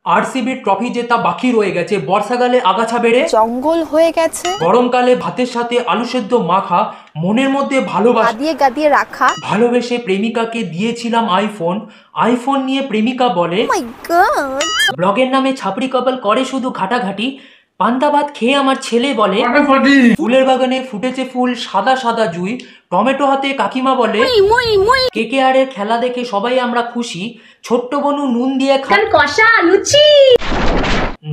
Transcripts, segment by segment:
RCB trophy জেতা বাকি রয়ে গেছে, বর্ষাকালে আগাছা বেড়ে জঙ্গল হয়ে গেছে, গরমকালে ভাতের সাথে আলু সেদ্ধ মাখা, মনের মধ্যে ভালোবাসা গাদিয়ে গাদিয়ে রাখা, ভালোবেসে প্রেমিকাকে দিয়েছিলাম আইফোন, আইফোন নিয়ে প্রেমিকা বলে মাই গড, ব্লগের নামে ছাপড়ি কপাল করে শুধু ঘাটাঘাটি, পান্তা ভাত খেয়ে আমার ছেলে বলে ফুলের বাগানে ফুটেছে ফুল সাদা সাদা জুই, টমেটো হাতে কাকিমা বলে KKR এর খেলা দেখে সবাই আমরা খুশি, ছোট্ট বনু নুন দিয়ে কষা লুচি।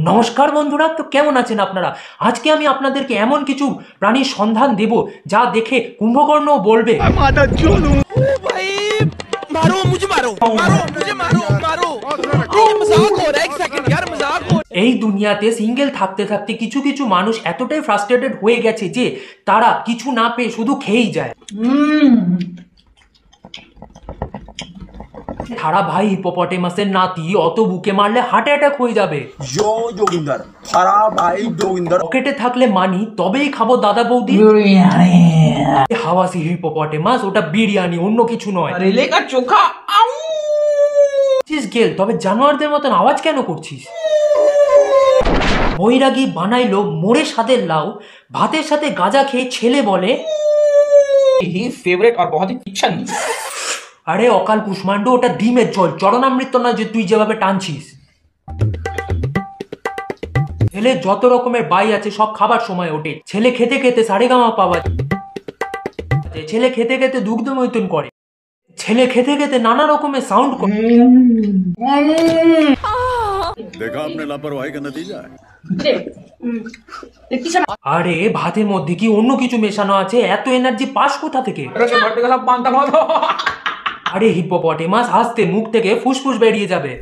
নমস্কার বন্ধুরা, তো কেমন আছেন আপনারা? আজকে আমি আপনাদেরকে এমন কিছু প্রাণীর সন্ধান দেব যা দেখে কুম্ভকর্ণ বলবে এই দুনিয়াতে সিঙ্গেল থাকতে থাকতে কিছু কিছু মানুষ এতটাই ফ্রাস্ট্রেটেড হয়ে গেছে যে তারা কিছু না পেয়ে শুধু খেয়েই যায়। থারা ভাই হিপোপটেমাসের নাতি, অত বুকে মারলে হার্ট অ্যাটাক হয়ে যাবে। পকেটে থাকলে মানি তবেই খাবো দাদা বৌদি। হাওয়াসি হিপোপটেমাস, ওটা বিরিয়ানি, অন্য কিছু নয়। চোখা গেল, তবে জানোয়ারদের মতন আওয়াজ কেন করছিস? বৈরাগী বানাইলো মোড়ে স্বাদের লাউ, ভাতের সাথে গাঁজা খেয়ে ছেলে বলে फेवरेट और बहुत ही अच्छा नहीं। আরে অকাল কুষ্মান্ড, ওটা ডিমের জল, চরণামৃত না যে তুই যেভাবে টানছিস। ছেলে যত রকমের বাই আছে সব খাবার সময় ওঠে। ছেলে খেতে খেতে সারেগামা পাওয়া, ছেলে খেতে খেতে দুগ্ধ মৈথুন করে, ছেলে খেতে খেতে নানা রকমের সাউন্ড করে। देखा आपने लापरवाही का नतीजा है। আরে ভাতের মধ্যে কি অন্য কিছু মেশানো আছে? এত এনার্জি পাস কোথা থেকে? আরে হিপোপটেমাস, হাসতে মুখ থেকে ফুসফুস বেরিয়ে যাবে।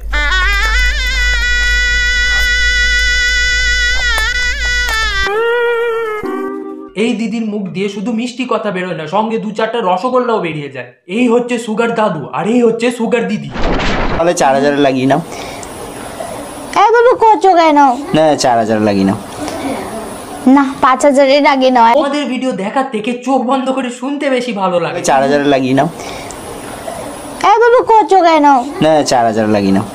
এই দিদির মুখ দিয়ে শুধু মিষ্টি কথা বেরোয় না, সঙ্গে দু চারটা রসগোল্লাও বেরিয়ে যায়। এই হচ্ছে সুগার দাদু আর এই হচ্ছে সুগার দিদি। তাহলে 4000 লাগিয়ে নাও। বাবু কত কেন? না 4000 লাগিয়ে নাও না, 5000 আগে নয়। আমাদের ভিডিও দেখার থেকে চোখ বন্ধ করে শুনতে বেশি ভালো লাগে। 4000 লাগিয়ে নাও। বাবু কত কেন? না 4000 লাগিয়ে নাও।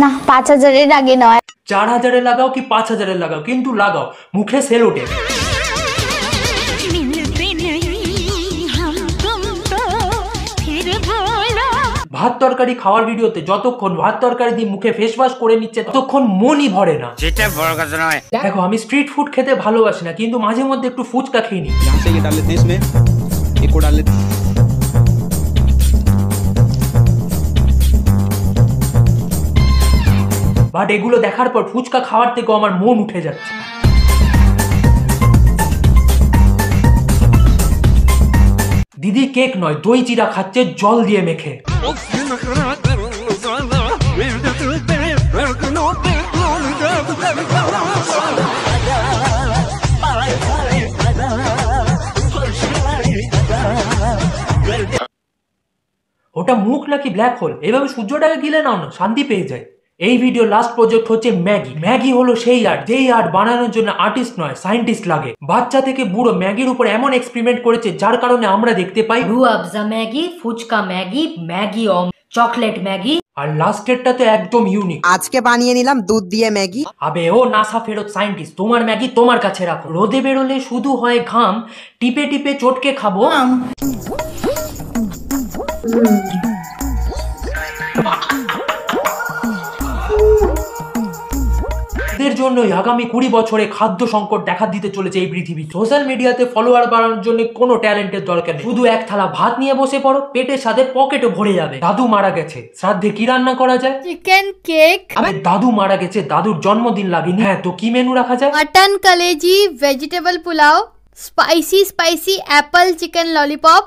না, 5000 আগে নয়। 4000 লাগাও কি 5000 লাগাও, কিন্তু লাগাও মুখে সেল ওঠে। ভাত তরকারি খাওয়ার ভিডিওতে যতক্ষণ ভাত তরকারি দিয়ে মুখে ফেস ওয়াশ করে নিচ্ছে ততক্ষণ মনই ভরে না। যেটা বড় কথা নয়। দেখো, আমি স্ট্রিট ফুড খেতে ভালোবাসি না, কিন্তু মাঝে মধ্যে একটু ফুচকা খেয়ে নিই। বাট এগুলো দেখার পর ফুচকা খাওয়ার থেকেও আমার মন উঠে যাচ্ছে। দিদি কেক নয়, দই চিরা খাচ্ছে জল দিয়ে মেখে। ওটা মুখ নাকি ব্ল্যাক হোল? এভাবে সূর্যটাকে গিলে নাও না, শান্তি পেয়ে যায়। এই ভিডিও লাস্ট প্রজেক্ট হচ্ছে ম্যাগি। ম্যাগি হলো সেই আর্ট যেই আর্ট বানানোর জন্য আর্টিস্ট নয় সায়েন্টিস্ট লাগে। বাচ্চা থেকে বুড়ো ম্যাগির উপর এমন এক্সপেরিমেন্ট করেছে যার কারণে আমরা দেখতে পাই রুয়াবজা Maggi, fuchka Maggi, Maggi chocolate Maggi, আর লাস্টেরটা তো একদম ইউনিক। আজকে বানিয়ে নিলাম দুধ দিয়ে ম্যাগি। আবে ও নাসা ফেরত সায়েন্টিস্ট, তোমার ম্যাগি তোমার কাছে রাখো। রোদে বেরোলে শুধু হয় ঘাম, টিপে টিপে চটকে খাবো। এর জন্যই আগামী 20 বছরে খাদ্য সংকট দেখা দিতে চলেছে এই পৃথিবী। সোশ্যাল মিডিয়াতে ফলোয়ার বাড়ানোর জন্য কোনো ট্যালেন্টের দরকার নেই, শুধু এক থালা ভাত নিয়ে বসে পড়ো, পেটের সাথে পকেটও ভরে যাবে। দাদু মারা গেছে, শ্রাদ্ধে কি রান্না করা যায়? Chicken cake. আরে দাদু মারা গেছে, দাদুর জন্মদিন লাগেনি, হ্যাঁ তো কি মেনু রাখা যায়? মটন কলেজি, vegetable pulao, spicy apple chicken lollipop,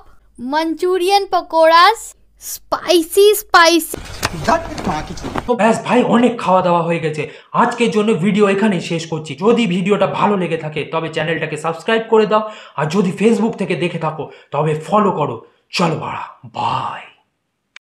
Manchurian pakoras, spicy. ব্যাস ভাই, অনেক খাওয়া দাওয়া হয়ে গেছে। আজকের জন্য ভিডিও এখানেই শেষ করছি। যদি ভিডিওটা ভালো লেগে থাকে তবে চ্যানেলটাকে সাবস্ক্রাইব করে দাও, আর যদি ফেসবুক থেকে দেখে থাকো তবে ফলো করো। চলো বাড়া, বাই।